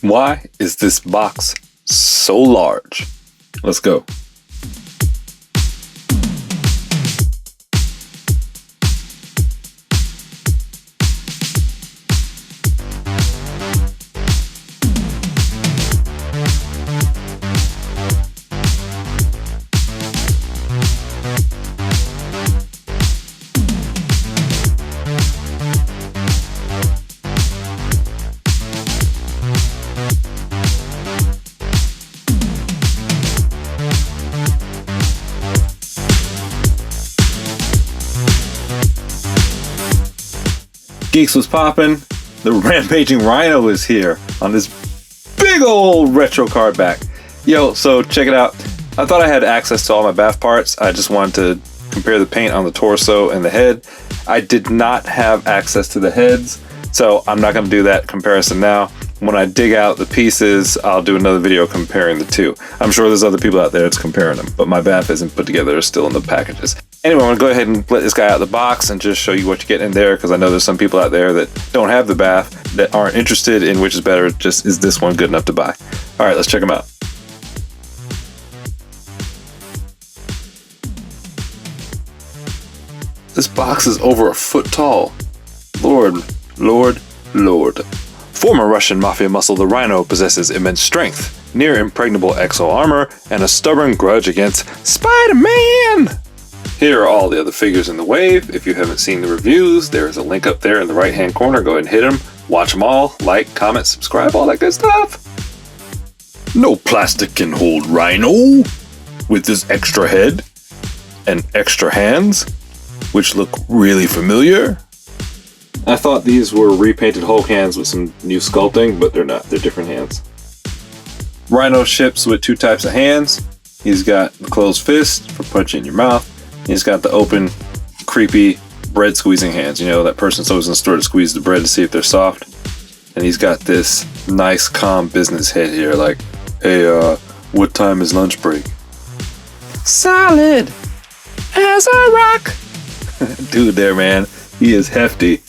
Why is this box so large? Let's go. Geeks was popping. The rampaging Rhino is here on this big old retro card back. Yo, so check it out. I thought I had access to all my BAF parts. I just wanted to compare the paint on the torso and the head. I did not have access to the heads, so I'm not going to do that comparison now. When I dig out the pieces, I'll do another video comparing the two. I'm sure there's other people out there that's comparing them, but my BAF isn't put together. It's still in the packages. Anyway, I'm going to go ahead and let this guy out of the box and just show you what you get in there, because I know there's some people out there that don't have the BAF that aren't interested in which is better. Just, is this one good enough to buy? All right, let's check them out. This box is over a foot tall. Lord, Lord, Lord. Former Russian mafia muscle, the Rhino possesses immense strength, near impregnable exo armor, and a stubborn grudge against Spider-Man! Here are all the other figures in the wave. If you haven't seen the reviews, there is a link up there in the right hand corner. Go ahead and hit them, watch them all, like, comment, subscribe, all that good stuff. No plastic can hold Rhino with this extra head and extra hands, which look really familiar. I thought these were repainted Hulk hands with some new sculpting, but they're not. They're different hands. Rhino ships with two types of hands. He's got the closed fist for punching in your mouth. He's got the open, creepy bread squeezing hands. You know, that person's always in the store to squeeze the bread to see if they're soft. And he's got this nice, calm business head here, like, hey, what time is lunch break? Solid as a rock. Dude there, man. He is hefty.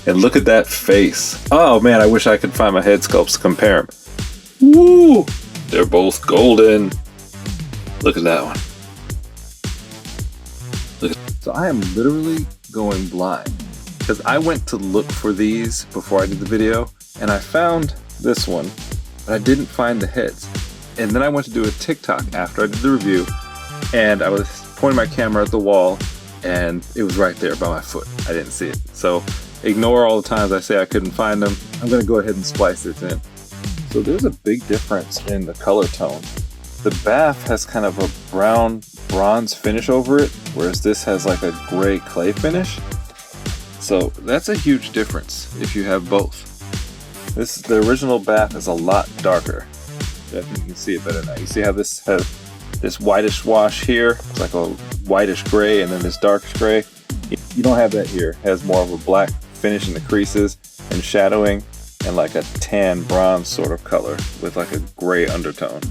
And look at that face. Oh man, I wish I could find my head sculpts to compare them. Woo! They're both golden. Look at that one. Look at. So I am literally going blind, because I went to look for these before I did the video, and I found this one, but I didn't find the heads. And then I went to do a TikTok after I did the review, and I was pointing my camera at the wall, and it was right there by my foot. I didn't see it. So ignore all the times I say I couldn't find them. I'm going to go ahead and splice this in. So there's a big difference in the color tone. The BAF has kind of a brown bronze finish over it, whereas this has like a gray clay finish. So that's a huge difference if you have both. The original BAF is a lot darker. I think you can see it better now. You see how this has this whitish wash here? It's like a whitish gray, and then this darkish gray. You don't have that here. It has more of a black finish in the creases and shadowing, and like a tan bronze sort of color with like a gray undertone.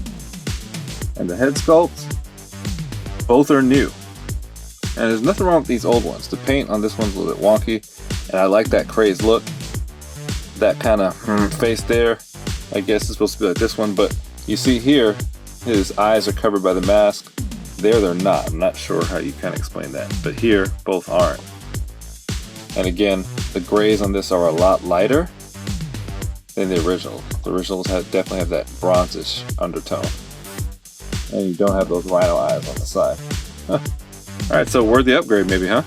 And the head sculpts, both are new. And there's nothing wrong with these old ones. The paint on this one's a little bit wonky, and I like that crazed look. That kind of face there, I guess it's supposed to be like this one, but you see here, his eyes are covered by the mask. There they're not. I'm not sure how you kind of explain that, but here both aren't. And again, the grays on this are a lot lighter than the original. The originals definitely have that bronzish undertone, and you don't have those rhino eyes on the side. All right, so worthy upgrade maybe, huh?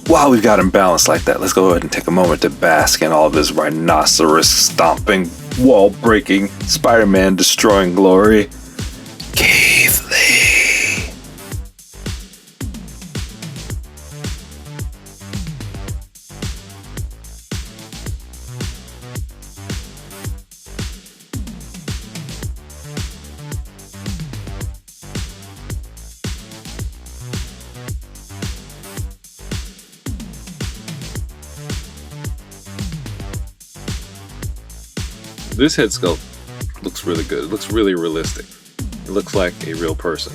While we've got him balanced like that, let's go ahead and take a moment to bask in all of his rhinoceros stomping, wall breaking, Spider-Man destroying glory. Keith Lee. This head sculpt looks really good. It looks really realistic. It looks like a real person.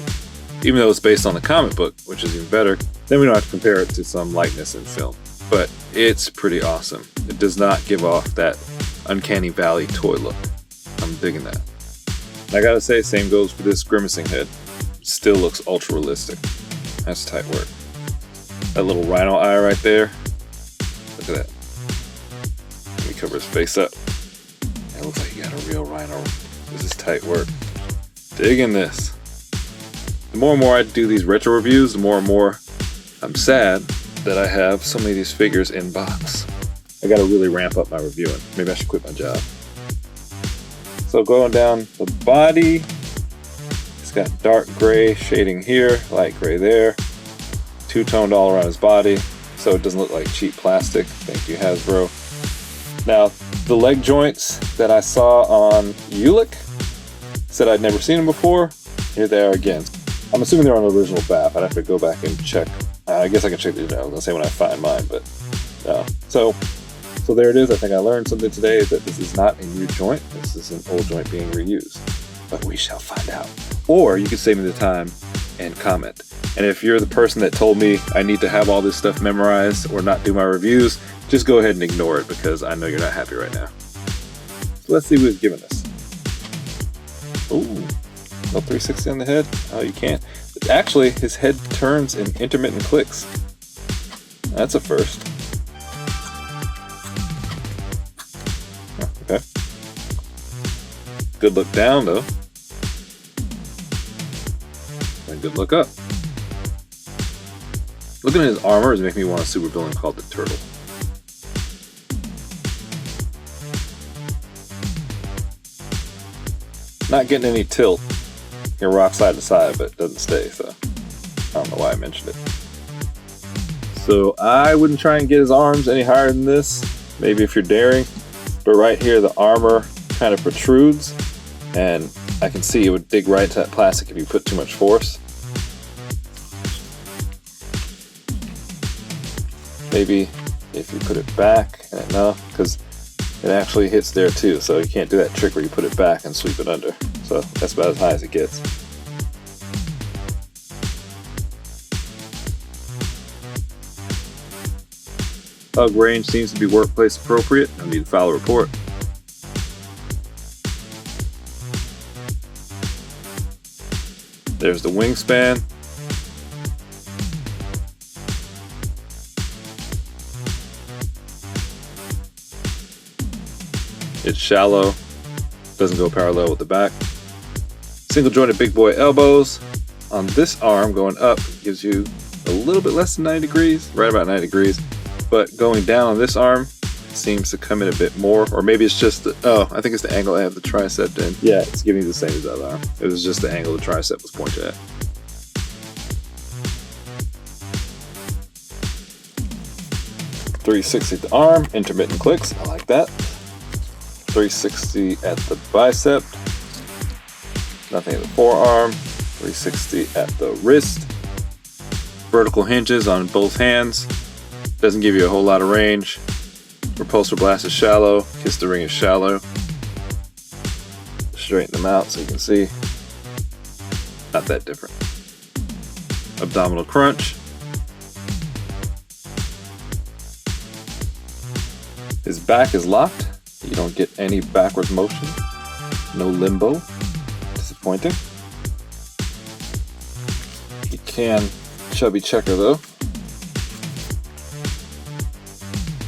Even though it's based on a comic book, which is even better, then we don't have to compare it to some likeness in film. But it's pretty awesome. It does not give off that Uncanny Valley toy look. I'm Digging that. And I gotta say, same goes for this grimacing head. Still looks ultra realistic. That's tight work. That little rhino eye right there. Look at that. Let me cover his face up. It looks like you got a real rhino. This is tight work. Digging this. The more and more I do these retro reviews, the more and more I'm sad that I have so many of these figures in box. I gotta really ramp up my reviewing. Maybe I should quit my job. So going down the body, it's got dark gray shading here, light gray there, two-toned all around his body, so it doesn't look like cheap plastic. Thank you, Hasbro. Now, the leg joints that I saw on Ulick said I'd never seen them before. Here they are again. I'm assuming they're on the original BAF. I'd have to go back and check. I guess I can check these out. I was gonna say when I find mine, but no. So there it is. I think I learned something today, that this is not a new joint. This is an old joint being reused. But we shall find out. Or you can save me the time and comment. And if you're the person that told me I need to have all this stuff memorized or not do my reviews, just go ahead and ignore it, because I know you're not happy right now. So let's see who's giving us. Ooh, no 360 on the head? Oh, you can't. Actually, his head turns in intermittent clicks. That's a first. Oh, okay. Good look down, though. And good look up. Looking at his armor is making me want a super villain called the Turtle. Not getting any tilt. You can rock side to side, but it doesn't stay, so I don't know why I mentioned it. So I wouldn't try and get his arms any higher than this. Maybe if you're daring. But right here, the armor kind of protrudes, and I can see it would dig right into that plastic if you put too much force. Maybe if you put it back, no, because it actually hits there too, so you can't do that trick where you put it back and sweep it under. So that's about as high as it gets. Hug range seems to be workplace appropriate. No need to file a report. There's the wingspan. It's shallow, doesn't go parallel with the back. Single jointed big boy elbows. On this arm going up gives you a little bit less than 90 degrees, right about 90 degrees. But going down on this arm, it seems to come in a bit more, or maybe it's just the, oh, I think it's the angle I have the tricep in. Yeah, it's giving you the same as the other arm. It was just the angle the tricep was pointed at. .360 at the arm, intermittent clicks, I like that. 360 at the bicep, nothing at the forearm. 360 at the wrist. Vertical hinges on both hands. Doesn't give you a whole lot of range. Repulsor blast is shallow. Kiss the ring is shallow. Straighten them out so you can see. Not that different. Abdominal crunch. His back is locked. You don't get any backwards motion. No limbo. Disappointing. You can chubby checker though.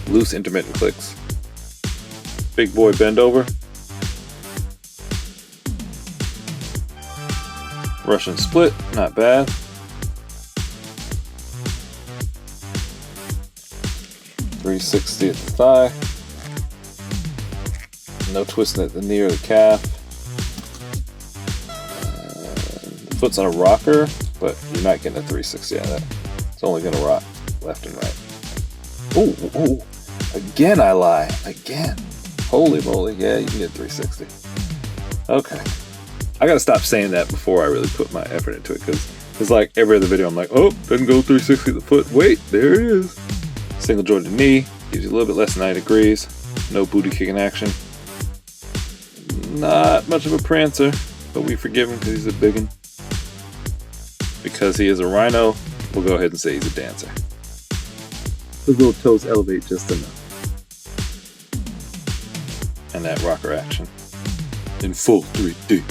Loose intermittent clicks. Big boy bend over. Russian split, not bad. .360 at the thigh. No twisting at the knee or the calf. The foot's on a rocker, but you're not getting a 360 out of that. It's only going to rock left and right. Ooh, again I lie. Again. Holy moly, yeah, you can get 360. Okay. I gotta stop saying that before I really put my effort into it, because it's like every other video I'm like, oh, doesn't go 360 at the foot. Wait, there it is. Single jointed knee, gives you a little bit less than 90 degrees. No booty kicking action. Not much of a prancer, but we forgive him because he's a biggin. Because he is a rhino, we'll go ahead and say he's a dancer. His little toes elevate just enough. And that rocker action. in full 3D.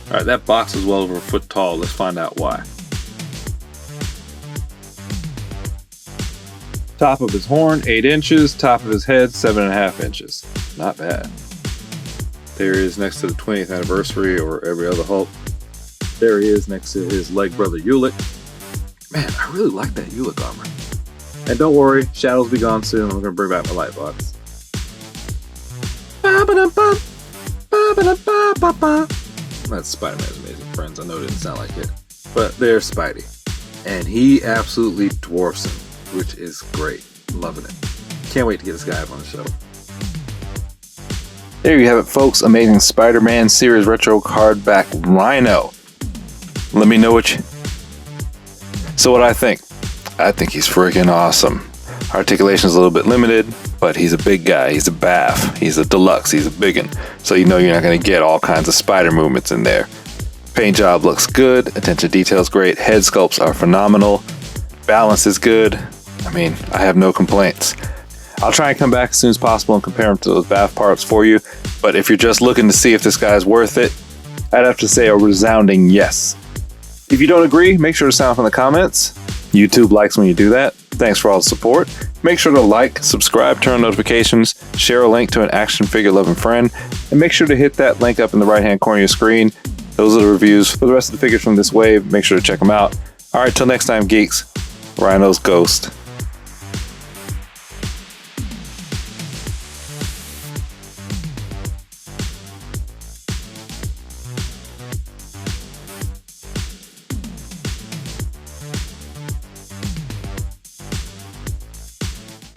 Alright, that box is well over a foot tall. Let's find out why. Top of his horn, 8 inches. Top of his head, 7.5 inches. Not bad. There he is next to the 20th anniversary or every other Hulk. There he is next to his leg brother Ulick. Man, I really like that Ulick armor. And don't worry, shadows will be gone soon. I'm going to bring back my light box. That's Spider-Man's Amazing Friends. I know it didn't sound like it. But there's Spidey. And he absolutely dwarfs him, which is great. Loving it. Can't wait to get this guy up on the show. There you have it, folks. Amazing Spider-Man Series Retro Hardback Rhino. Let me know what you... So what I think he's freaking awesome. Articulation's a little bit limited, but he's a big guy. He's a BAF. He's a deluxe. He's a biggin. So you know you're not going to get all kinds of spider movements in there. Paint job looks good. Attention to detail is great. Head sculpts are phenomenal. Balance is good. I mean, I have no complaints. I'll try and come back as soon as possible and compare them to those BAF parts for you. But if you're just looking to see if this guy's worth it, I'd have to say a resounding yes. If you don't agree, make sure to sound off in the comments. YouTube likes when you do that. Thanks for all the support. Make sure to like, subscribe, turn on notifications, share a link to an action figure loving friend, and make sure to hit that link up in the right hand corner of your screen. Those are the reviews for the rest of the figures from this wave. Make sure to check them out. Alright, till next time, geeks. Rhino's Ghost.